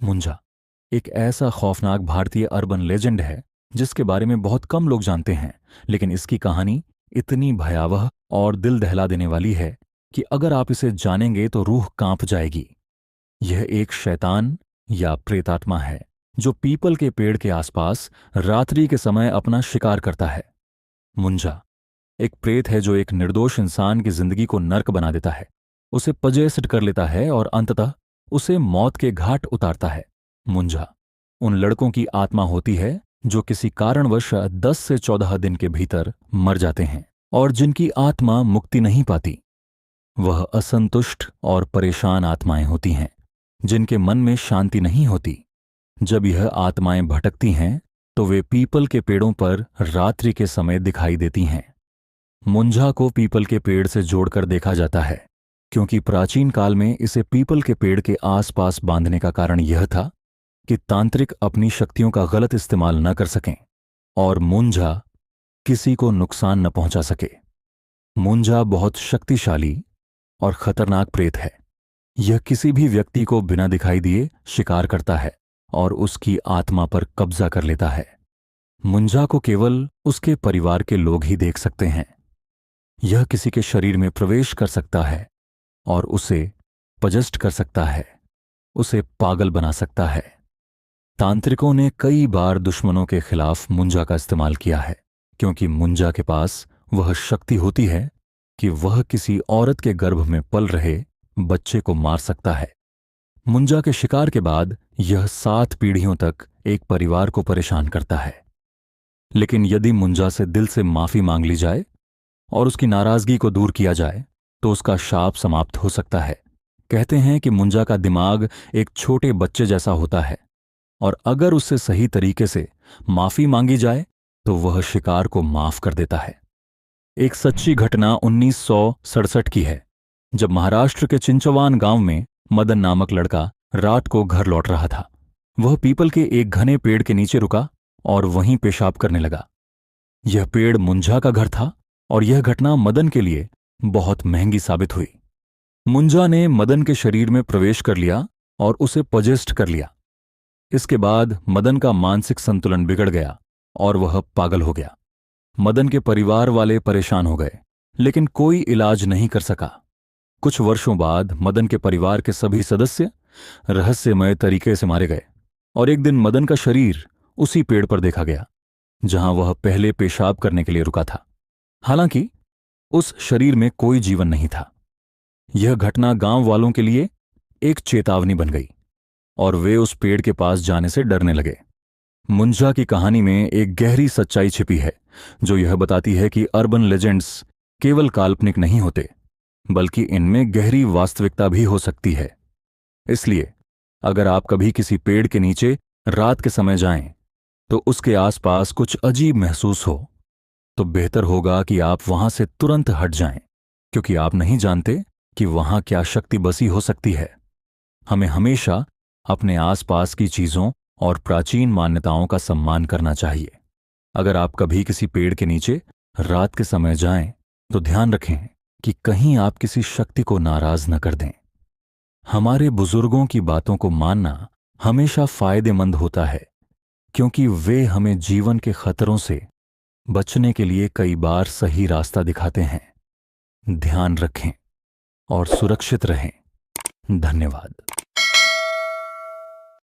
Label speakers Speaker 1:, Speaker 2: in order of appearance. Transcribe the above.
Speaker 1: मुंजा एक ऐसा खौफनाक भारतीय अर्बन लेजेंड है जिसके बारे में बहुत कम लोग जानते हैं, लेकिन इसकी कहानी इतनी भयावह और दिल दहला देने वाली है कि अगर आप इसे जानेंगे तो रूह कांप जाएगी। यह एक शैतान या प्रेतात्मा है जो पीपल के पेड़ के आसपास रात्रि के समय अपना शिकार करता है। मुंजा एक प्रेत है जो एक निर्दोष इंसान की जिंदगी को नर्क बना देता है, उसे पजेस्ट कर लेता है और अंततः उसे मौत के घाट उतारता है। मुंजा उन लड़कों की आत्मा होती है जो किसी कारणवश 10 से 14 दिन के भीतर मर जाते हैं और जिनकी आत्मा मुक्ति नहीं पाती। वह असंतुष्ट और परेशान आत्माएं होती हैं जिनके मन में शांति नहीं होती। जब यह आत्माएं भटकती हैं तो वे पीपल के पेड़ों पर रात्रि के समय दिखाई देती हैं। मुंजा को पीपल के पेड़ से जोड़कर देखा जाता है क्योंकि प्राचीन काल में इसे पीपल के पेड़ के आसपास बांधने का कारण यह था कि तांत्रिक अपनी शक्तियों का गलत इस्तेमाल न कर सकें और मुंजा किसी को नुकसान न पहुंचा सके। मुंजा बहुत शक्तिशाली और खतरनाक प्रेत है। यह किसी भी व्यक्ति को बिना दिखाई दिए शिकार करता है और उसकी आत्मा पर कब्जा कर लेता है। मुंजा को केवल उसके परिवार के लोग ही देख सकते हैं। यह किसी के शरीर में प्रवेश कर सकता है और उसे पजस्ट कर सकता है, उसे पागल बना सकता है। तांत्रिकों ने कई बार दुश्मनों के खिलाफ मुंजा का इस्तेमाल किया है क्योंकि मुंजा के पास वह शक्ति होती है कि वह किसी औरत के गर्भ में पल रहे बच्चे को मार सकता है। मुंजा के शिकार के बाद यह 7 पीढ़ियों तक एक परिवार को परेशान करता है। लेकिन यदि मुंजा से दिल से माफी मांग ली जाए और उसकी नाराजगी को दूर किया जाए तो उसका शाप समाप्त हो सकता है। कहते हैं कि मुंजा का दिमाग एक छोटे बच्चे जैसा होता है और अगर उससे सही तरीके से माफी मांगी जाए तो वह शिकार को माफ कर देता है। एक सच्ची घटना 1967 की है जब महाराष्ट्र के चिंचवान गांव में मदन नामक लड़का रात को घर लौट रहा था। वह पीपल के एक घने पेड़ के नीचे रुका और वहीं पेशाब करने लगा। यह पेड़ मुंजा का घर था और यह घटना मदन के लिए बहुत महंगी साबित हुई। मुंजा ने मदन के शरीर में प्रवेश कर लिया और उसे पजेस्ट कर लिया। इसके बाद मदन का मानसिक संतुलन बिगड़ गया और वह पागल हो गया। मदन के परिवार वाले परेशान हो गए लेकिन कोई इलाज नहीं कर सका। कुछ वर्षों बाद मदन के परिवार के सभी सदस्य रहस्यमय तरीके से मारे गए और एक दिन मदन का शरीर उसी पेड़ पर देखा गया जहां वह पहले पेशाब करने के लिए रुका था। हालांकि उस शरीर में कोई जीवन नहीं था। यह घटना गांव वालों के लिए एक चेतावनी बन गई और वे उस पेड़ के पास जाने से डरने लगे। मुंजा की कहानी में एक गहरी सच्चाई छिपी है जो यह बताती है कि अर्बन लेजेंड्स केवल काल्पनिक नहीं होते बल्कि इनमें गहरी वास्तविकता भी हो सकती है। इसलिए अगर आप कभी किसी पेड़ के नीचे रात के समय जाएं तो उसके आसपास कुछ अजीब महसूस हो तो बेहतर होगा कि आप वहां से तुरंत हट जाएं क्योंकि आप नहीं जानते कि वहां क्या शक्ति बसी हो सकती है। हमें हमेशा अपने आसपास की चीजों और प्राचीन मान्यताओं का सम्मान करना चाहिए। अगर आप कभी किसी पेड़ के नीचे रात के समय जाएं तो ध्यान रखें कि कहीं आप किसी शक्ति को नाराज न कर दें। हमारे बुजुर्गों की बातों को मानना हमेशा फायदेमंद होता है क्योंकि वे हमें जीवन के खतरों से बचने के लिए कई बार सही रास्ता दिखाते हैं। ध्यान रखें और सुरक्षित रहें। धन्यवाद।